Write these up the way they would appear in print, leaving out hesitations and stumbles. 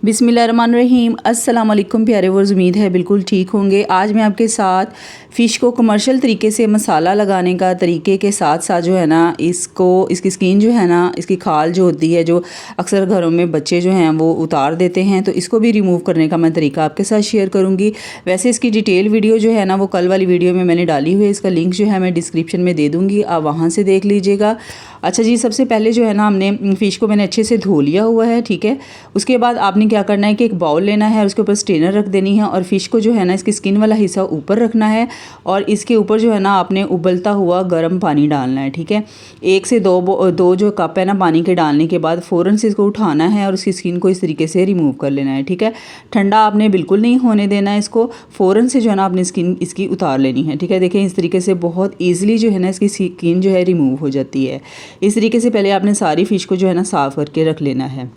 बिस्मिल्लाहिर्रहमानिर्रहीम। अस्सलाम वालेकुम प्यारे वर्स, उम्मीद है बिल्कुल ठीक होंगे। आज मैं आपके साथ फ़िश को कमर्शियल तरीके से मसाला लगाने का तरीके के साथ साथ जो है ना इसकी स्किन जो है ना, इसकी खाल जो होती है, जो अक्सर घरों में बच्चे जो हैं वो उतार देते हैं, तो इसको भी रिमूव करने का मैं तरीका आपके साथ शेयर करूँगी। वैसे इसकी डिटेल वीडियो जो है ना वो कल वाली वीडियो में मैंने डाली हुई है, इसका लिंक जो है मैं डिस्क्रिप्शन में दे दूँगी, आप वहाँ से देख लीजिएगा। अच्छा जी, सबसे पहले जो है ना हमने फ़िश को मैंने अच्छे से धो लिया हुआ है, ठीक है। उसके बाद आपने क्या करना है कि एक बाउल लेना है और उसके ऊपर स्ट्रेनर रख देनी है और फ़िश को जो है ना इसकी स्किन वाला हिस्सा ऊपर रखना है और इसके ऊपर जो है ना आपने उबलता हुआ गर्म पानी डालना है, ठीक है। 1 से 2 जो कप है ना पानी के डालने के बाद फ़ौरन से इसको उठाना है और उसकी स्किन को इस तरीके से रिमूव कर लेना है, ठीक है। ठंडा आपने बिल्कुल नहीं होने देना है इसको, फ़ौरन से जो है ना आपने स्किन इसकी उतार लेनी है, ठीक है। देखें इस तरीके से बहुत ईजिली जो है ना इसकी स्किन जो है रिमूव हो जाती है। इस तरीके से पहले आपने सारी फ़िश को जो है ना साफ़ करके रख लेना है।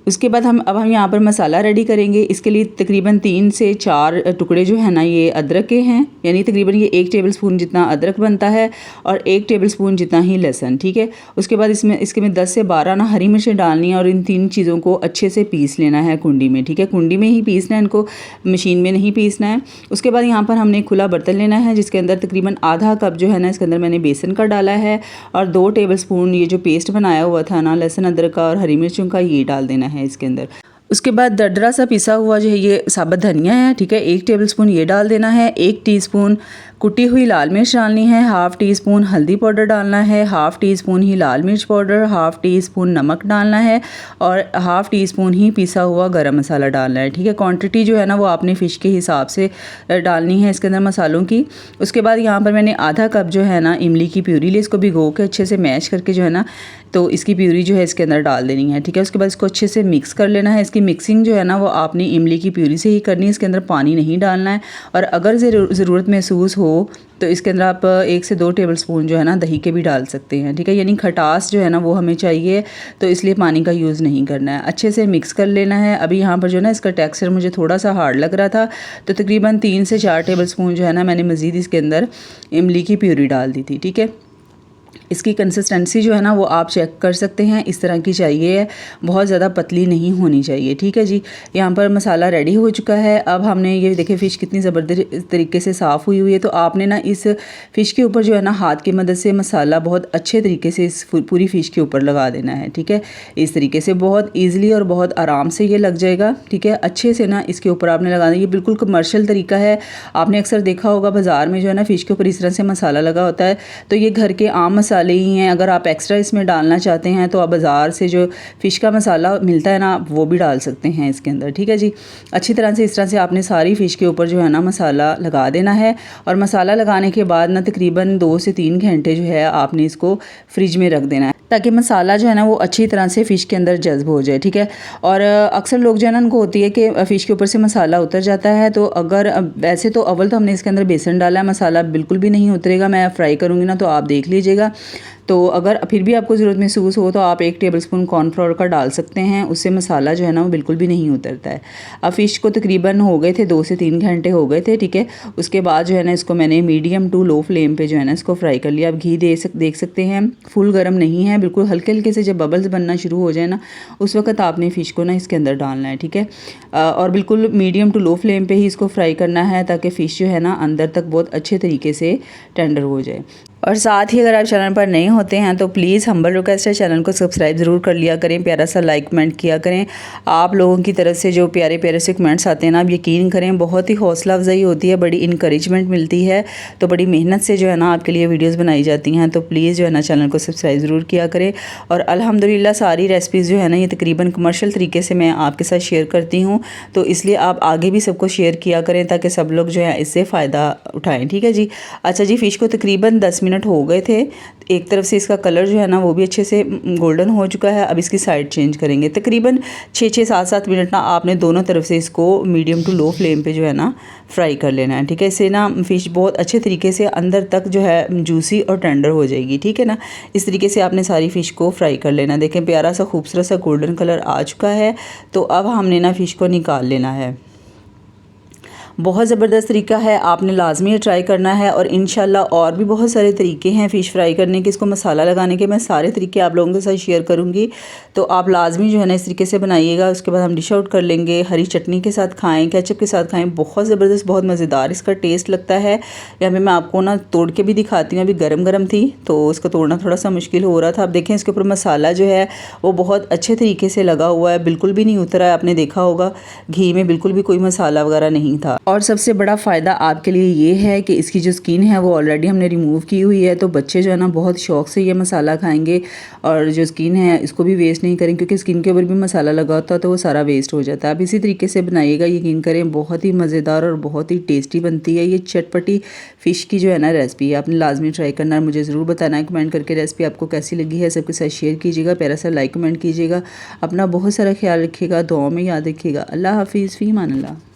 उसके बाद हम यहाँ पर मसाला रेडी करेंगे। इसके लिए तकरीबन 3 से 4 टुकड़े जो है ना ये अदरक के हैं, यानी तकरीबन ये 1 टेबलस्पून जितना अदरक बनता है और 1 टेबलस्पून जितना ही लहसुन, ठीक है। उसके बाद इसके में 10 से 12 ना हरी मिर्चें डालनी है और इन 3 चीज़ों को अच्छे से पीस लेना है कुंडी में, ठीक है। कुंडी में ही पीसना है इनको, मशीन में नहीं पीसना है। उसके बाद यहाँ पर हमने खुला बर्तन लेना है जिसके अंदर तकरीबन आधा कप जो है ना इसके अंदर मैंने बेसन का डाला है और 2 टेबलस्पून ये जो पेस्ट बनाया हुआ था ना लहसुन अदरक का और हरी मिर्चों का, ये डाल देना है इसके अंदर। उसके बाद दरदरा सा पिसा हुआ जो है ये साबुत धनिया है, ठीक है, 1 टेबलस्पून ये डाल देना है। 1 टीस्पून कुटी हुई लाल मिर्च डालनी है, हाफ़ टी स्पून हल्दी पाउडर डालना है, हाफ़ टी स्पून ही लाल मिर्च पाउडर, हाफ़ टी स्पून नमक डालना है और हाफ़ टी स्पून ही पिसा हुआ गरम मसाला डालना है, ठीक है। क्वांटिटी जो है ना वो आपने फ़िश के हिसाब से डालनी है इसके अंदर मसालों की। उसके बाद यहाँ पर मैंने आधा कप जो है ना इमली की प्यूरी ली, इसको भिगो के अच्छे से मैश करके जो है ना तो इसकी प्यूरी जो है इसके अंदर डाल देनी है, ठीक है। उसके बाद इसको अच्छे से मिक्स कर लेना है। इसकी मिक्सिंग जो है ना वो आपने इमली की प्यूरी से ही करनी है, इसके अंदर पानी नहीं डालना है। और अगर ज़रूरत महसूस हो तो इसके अंदर आप 1 से 2 टेबलस्पून जो है ना दही के भी डाल सकते हैं, ठीक है। यानी खटास जो है ना वो हमें चाहिए, तो इसलिए पानी का यूज़ नहीं करना है। अच्छे से मिक्स कर लेना है। अभी यहाँ पर जो है ना इसका टेक्सचर मुझे थोड़ा सा हार्ड लग रहा था, तो तकरीबन 3 से 4 टेबलस्पून जो है ना मैंने मज़ीद इसके अंदर इमली की प्यूरी डाल दी थी, ठीक है। इसकी कंसिस्टेंसी जो है ना वो आप चेक कर सकते हैं, इस तरह की चाहिए है, बहुत ज़्यादा पतली नहीं होनी चाहिए, ठीक है जी। यहाँ पर मसाला रेडी हो चुका है। अब हमने ये देखे फ़िश कितनी ज़बरदस्त तरीके से साफ़ हुई हुई है, तो आपने ना इस फ़िश के ऊपर जो है ना हाथ की मदद से मसाला बहुत अच्छे तरीके से इस पूरी फ़िश के ऊपर लगा देना है, ठीक है। इस तरीके से बहुत ईज़िली और बहुत आराम से ये लग जाएगा, ठीक है। अच्छे से ना इसके ऊपर आपने लगाना, ये बिल्कुल कमर्शियल तरीका है। आपने अक्सर देखा होगा बाज़ार में जो है ना फ़िश के ऊपर इस तरह से मसाला लगा होता है, तो ये घर के आम मसाले ही हैं। अगर आप एक्स्ट्रा इसमें डालना चाहते हैं तो आप बाज़ार से जो फ़िश का मसाला मिलता है ना वो भी डाल सकते हैं इसके अंदर, ठीक है जी। अच्छी तरह से इस तरह से आपने सारी फ़िश के ऊपर जो है ना मसाला लगा देना है और मसाला लगाने के बाद ना तकरीबन 2 से 3 घंटे जो है आपने इसको फ्रिज में रख देना है, ताकि मसाला जो है ना वो अच्छी तरह से फ़िश के अंदर जज्ब हो जाए, ठीक है। और अक्सर लोग जो है ना उनको होती है कि फ़िश के ऊपर से मसाला उतर जाता है, तो अगर वैसे तो अव्वल तो हमने इसके अंदर बेसन डाला है, मसाला बिल्कुल भी नहीं उतरेगा। मैं फ्राई करूँगी ना तो आप देख लीजिएगा। तो अगर फिर भी आपको ज़रूरत महसूस हो तो आप 1 टेबलस्पून कॉर्नफ्लोर का डाल सकते हैं, उससे मसाला जो है ना वो बिल्कुल भी नहीं उतरता है। अब फ़िश को तकरीबन हो गए थे 2 से 3 घंटे हो गए थे, ठीक है। उसके बाद जो है ना इसको मैंने मीडियम टू लो फ्लेम पे जो है ना इसको फ्राई कर लिया। अब घी देख सकते हैं, फुल गर्म नहीं है, बिल्कुल हल्के हल्के से जब बबल्स बनना शुरू हो जाए ना उस वक्त आपने फ़िश को ना इसके अंदर डालना है, ठीक है। और बिल्कुल मीडियम टू लो फ्लेम पे ही इसको फ्राई करना है, ताकि फ़िश जो है ना अंदर तक बहुत अच्छे तरीके से टेंडर हो जाए। और साथ ही अगर आप चैनल पर नए होते हैं तो प्लीज़ हम्बल रिक्वेस्ट है, चैनल को सब्सक्राइब ज़रूर कर लिया करें, प्यारा सा लाइक कमेंट किया करें। आप लोगों की तरफ से जो प्यारे प्यारे से कमेंट्स आते हैं ना, आप यकीन करें बहुत ही हौसला अफजाई होती है, बड़ी इनकरेजमेंट मिलती है। तो बड़ी मेहनत से जो है ना आपके लिए वीडियोज़ बनाई जाती हैं, तो प्लीज़ जो है ना चैनल को सब्सक्राइब ज़रूर किया करें। और अल्हम्दुलिल्लाह सारी रेसिपीज़ जो है ना ये तकरीबन कमर्शियल तरीके से मैं आपके साथ शेयर करती हूँ, तो इसलिए आप आगे भी सबको शेयर किया करें ताकि सब लोग जो है इससे फ़ायदा उठाएँ, ठीक है जी। अच्छा जी, फ़िश को तकरीबन 10 मिनट हो गए थे। एक तरफ से इसका कलर जो है ना वो भी अच्छे से गोल्डन हो चुका है। अब इसकी साइड चेंज करेंगे। तकरीबन 6-6, 7-7 मिनट ना आपने दोनों तरफ से इसको मीडियम टू लो फ्लेम पे जो है ना फ्राई कर लेना है, ठीक है। इससे ना फ़िश बहुत अच्छे तरीके से अंदर तक जो है जूसी और टेंडर हो जाएगी, ठीक है ना। इस तरीके से आपने सारी फ़िश को फ्राई कर लेना। देखें प्यारा सा खूबसूरत सा गोल्डन कलर आ चुका है, तो अब हमने ना फ़िश को निकाल लेना है। बहुत ज़बरदस्त तरीका है, आपने लाजमी ट्राई करना है। और इंशाल्लाह और भी बहुत सारे तरीके हैं फ़िश फ्राई करने के, इसको मसाला लगाने के, मैं सारे तरीके आप लोगों के साथ शेयर करूँगी। तो आप लाजमी जो है ना इस तरीके से बनाइएगा। उसके बाद हम डिश आउट कर लेंगे, हरी चटनी के साथ खाएँ, केचप के साथ खाएँ, बहुत ज़बरदस्त, बहुत मज़ेदार इसका टेस्ट लगता है। यहाँ पे मैं आपको ना तोड़ के भी दिखाती हूँ, अभी गरम गरम थी तो इसको तोड़ना थोड़ा सा मुश्किल हो रहा था। आप देखें इसके ऊपर मसाला जो है वो बहुत अच्छे तरीके से लगा हुआ है, बिल्कुल भी नहीं उतरा है। आपने देखा होगा घी में बिल्कुल भी कोई मसाला वगैरह नहीं था। और सबसे बड़ा फ़ायदा आपके लिए ये है कि इसकी जो स्किन है वो ऑलरेडी हमने रिमूव की हुई है, तो बच्चे जो है ना बहुत शौक से ये मसाला खाएंगे और जो स्किन है इसको भी वेस्ट नहीं करेंगे, क्योंकि स्किन के ऊपर भी मसाला लगा होता है तो वो सारा वेस्ट हो जाता है। आप इसी तरीके से बनाइएगा, यकीन करें बहुत ही मज़ेदार और बहुत ही टेस्टी बनती है ये चटपटी फ़िश की जो है ना रेसिपी। आपने लाजमी ट्राई करना है, मुझे ज़रूर बताना है कमेंट करके रेसिपी आपको कैसी लगी है। सबके साथ शेयर कीजिएगा, प्यारा सा लाइक कमेंट कीजिएगा। अपना बहुत सारा ख्याल रखिएगा, दुआ में याद रखिएगा। अल्लाह हाफिज़, फ़ी अमान अल्लाह।